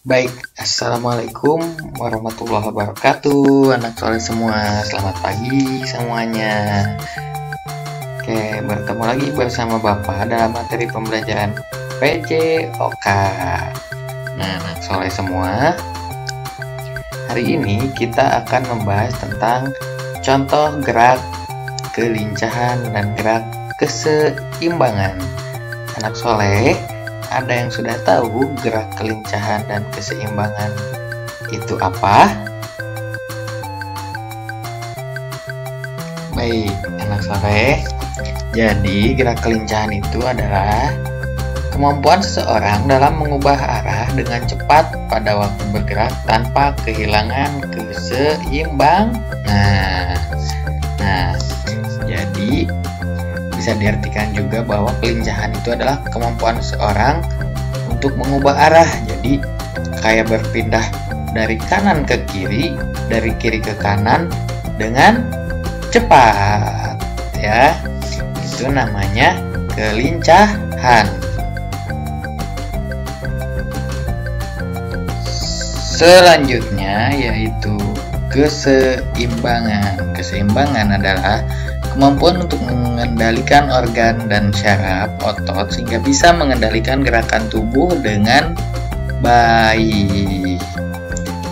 Baik, Assalamualaikum warahmatullahi wabarakatuh. Anak soleh semua, selamat pagi semuanya. Oke, bertemu lagi bersama Bapak dalam materi pembelajaran PJOK. Nah, anak soleh semua, hari ini kita akan membahas tentang contoh gerak kelincahan dan gerak keseimbangan. Anak soleh, ada yang sudah tahu gerak kelincahan dan keseimbangan itu apa? Baik, anak soleh. Jadi, gerak kelincahan itu adalah kemampuan seseorang dalam mengubah arah dengan cepat pada waktu bergerak tanpa kehilangan keseimbangan. Jadi bisa diartikan juga bahwa kelincahan itu adalah kemampuan seseorang untuk mengubah arah. Jadi kayak berpindah dari kanan ke kiri, dari kiri ke kanan dengan cepat, ya. Itu namanya kelincahan. Selanjutnya yaitu keseimbangan. Keseimbangan adalah kemampuan untuk mengendalikan organ dan syaraf otot sehingga bisa mengendalikan gerakan tubuh dengan baik.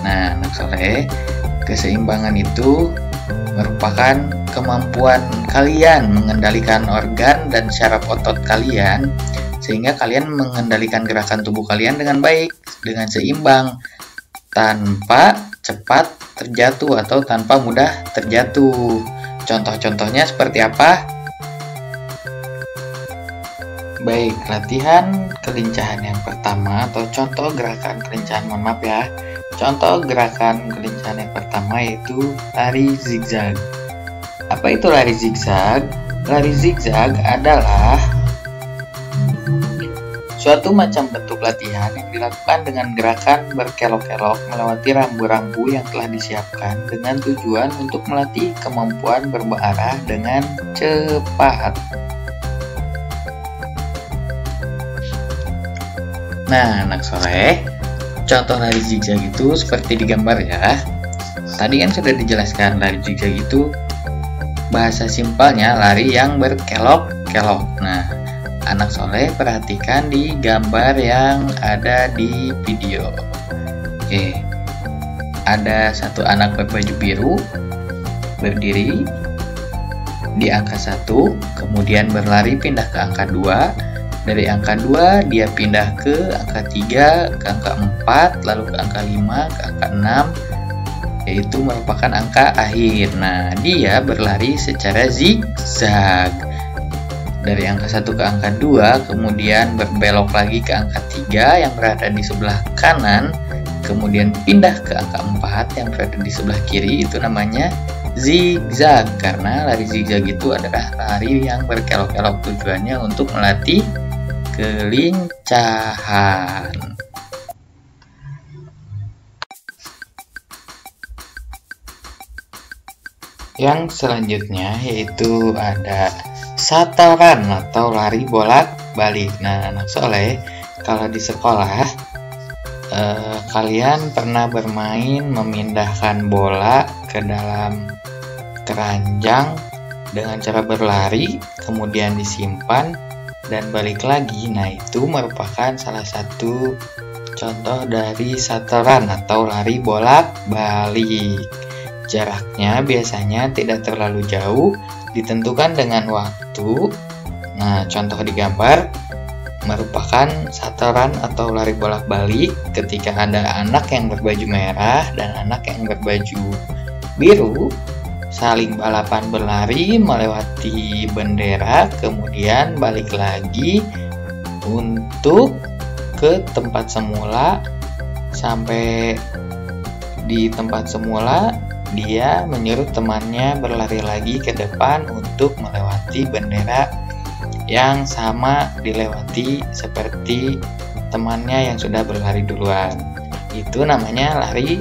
Nah, anak soleh, keseimbangan itu merupakan kemampuan kalian mengendalikan organ dan syaraf otot kalian sehingga kalian mengendalikan gerakan tubuh kalian dengan baik, dengan seimbang, tanpa cepat terjatuh atau tanpa mudah terjatuh. Contoh-contohnya seperti apa? Baik, latihan kelincahan yang pertama atau contoh gerakan kelincahan, mohon maaf ya. Contoh gerakan kelincahan yang pertama yaitu lari zigzag. Apa itu lari zigzag? Lari zigzag adalah suatu macam bentuk latihan yang dilakukan dengan gerakan berkelok-kelok melewati rambu-rambu yang telah disiapkan dengan tujuan untuk melatih kemampuan berubah arah dengan cepat. Nah, anak soleh, contoh lari zigzag itu seperti digambar ya. Tadi kan sudah dijelaskan lari zigzag itu bahasa simpelnya lari yang berkelok-kelok. Nah, anak soleh perhatikan di gambar yang ada di video. Oke, ada satu anak berbaju biru berdiri di angka 1, kemudian berlari pindah ke angka 2. Dari angka 2 dia pindah ke angka 3, ke angka 4, lalu ke angka 5, ke angka 6, yaitu merupakan angka akhir. Nah, dia berlari secara zigzag. Dari angka 1 ke angka 2, kemudian berbelok lagi ke angka 3 yang berada di sebelah kanan, kemudian pindah ke angka 4 yang berada di sebelah kiri. Itu namanya zigzag, karena lari zigzag itu adalah lari yang berkelok-kelok, tujuannya untuk melatih kelincahan. Yang selanjutnya yaitu ada satoran atau lari bolak-balik. Nah, anak soleh, kalau di sekolah kalian pernah bermain memindahkan bola ke dalam keranjang dengan cara berlari, kemudian disimpan dan balik lagi. Nah, itu merupakan salah satu contoh dari satoran atau lari bolak-balik. Jaraknya biasanya tidak terlalu jauh, ditentukan dengan waktu. Nah, contoh di gambar merupakan satoran atau lari bolak-balik ketika ada anak yang berbaju merah dan anak yang berbaju biru saling balapan berlari melewati bendera, kemudian balik lagi untuk ke tempat semula. Sampai di tempat semula, dia menyuruh temannya berlari lagi ke depan untuk melewati bendera yang sama dilewati seperti temannya yang sudah berlari duluan. Itu namanya lari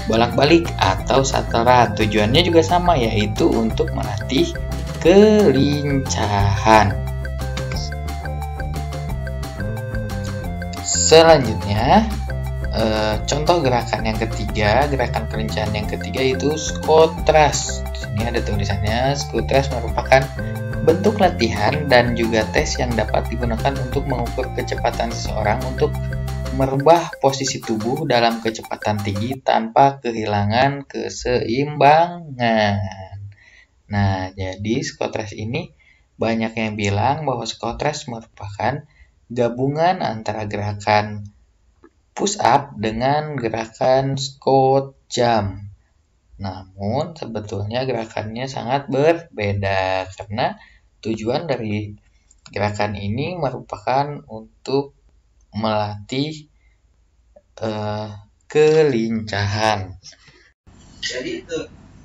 bolak-balik atau satoran. Tujuannya juga sama, yaitu untuk melatih kelincahan. Selanjutnya Contoh gerakan yang ketiga, gerakan kelincahan yang ketiga yaitu squat thrust. Di sini ada tulisannya, squat thrust merupakan bentuk latihan dan juga tes yang dapat digunakan untuk mengukur kecepatan seseorang untuk merubah posisi tubuh dalam kecepatan tinggi tanpa kehilangan keseimbangan. Nah, jadi squat thrust ini banyak yang bilang bahwa squat thrust merupakan gabungan antara gerakan push up dengan gerakan squat jump. Namun sebetulnya gerakannya sangat berbeda karena tujuan dari gerakan ini merupakan untuk melatih kelincahan.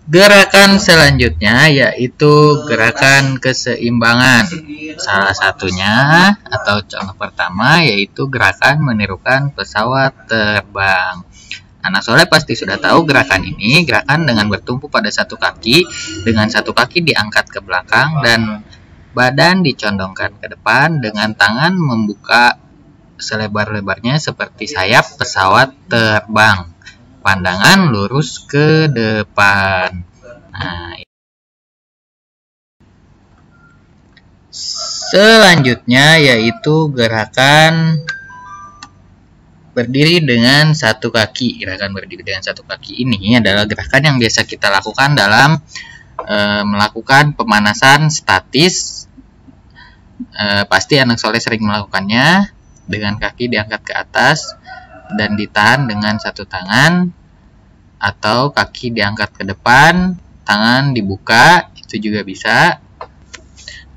Gerakan selanjutnya yaitu gerakan keseimbangan. Salah satunya atau contoh pertama yaitu gerakan menirukan pesawat terbang. Anak soleh pasti sudah tahu gerakan ini, gerakan dengan bertumpu pada satu kaki, dengan satu kaki diangkat ke belakang dan badan dicondongkan ke depan dengan tangan membuka selebar-lebarnya seperti sayap pesawat terbang. Pandangan lurus ke depan. Nah, selanjutnya yaitu gerakan berdiri dengan satu kaki. Gerakan berdiri dengan satu kaki ini adalah gerakan yang biasa kita lakukan dalam melakukan pemanasan statis. Pasti anak soleh sering melakukannya dengan kaki diangkat ke atas dan ditahan dengan satu tangan, atau kaki diangkat ke depan, tangan dibuka, itu juga bisa.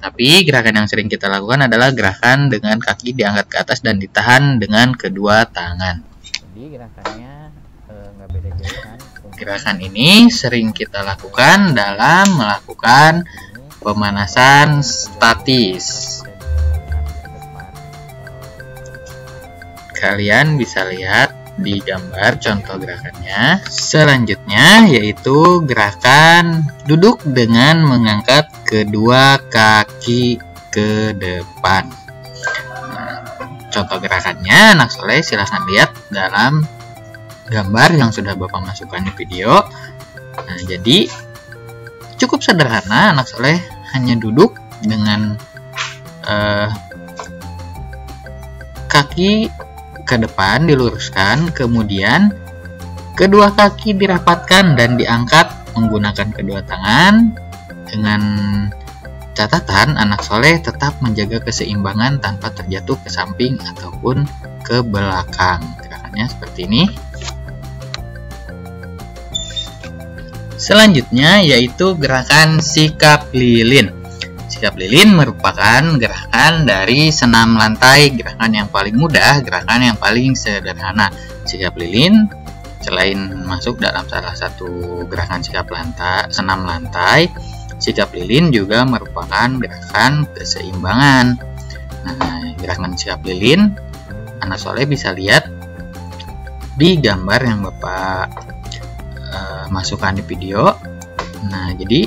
Tapi gerakan yang sering kita lakukan adalah gerakan dengan kaki diangkat ke atas dan ditahan dengan kedua tangan. Jadi gerakannya nggak beda jauh kan? Gerakan ini sering kita lakukan dalam melakukan pemanasan statis. Kalian bisa lihat di gambar contoh gerakannya. Selanjutnya yaitu gerakan duduk dengan mengangkat kedua kaki ke depan. Nah, contoh gerakannya anak soleh silahkan lihat dalam gambar yang sudah Bapak masukkan di video. Nah, jadi cukup sederhana, anak soleh hanya duduk dengan kaki ke depan diluruskan, kemudian kedua kaki dirapatkan dan diangkat menggunakan kedua tangan, dengan catatan anak soleh tetap menjaga keseimbangan tanpa terjatuh ke samping ataupun ke belakang. Gerakannya seperti ini. Selanjutnya yaitu gerakan sikap lilin. Sikap lilin merupakan gerakan dari senam lantai, gerakan yang paling mudah, gerakan yang paling sederhana. Sikap lilin selain masuk dalam salah satu gerakan senam lantai, sikap lilin juga merupakan gerakan keseimbangan. Nah, gerakan sikap lilin anak soleh bisa lihat di gambar yang Bapak masukkan di video. Nah, jadi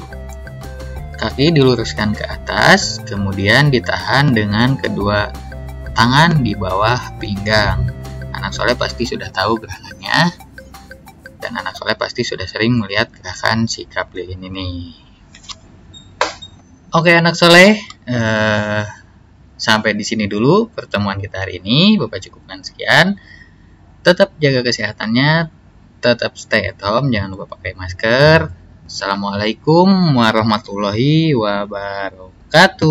kaki diluruskan ke atas, kemudian ditahan dengan kedua tangan di bawah pinggang. Anak soleh pasti sudah tahu gerakannya, dan anak soleh pasti sudah sering melihat gerakan sikap lilin ini. Oke anak soleh, sampai di sini dulu pertemuan kita hari ini. Bapak cukupkan sekian. Tetap jaga kesehatannya, tetap stay at home, jangan lupa pakai masker. Assalamualaikum warahmatullahi wabarakatuh.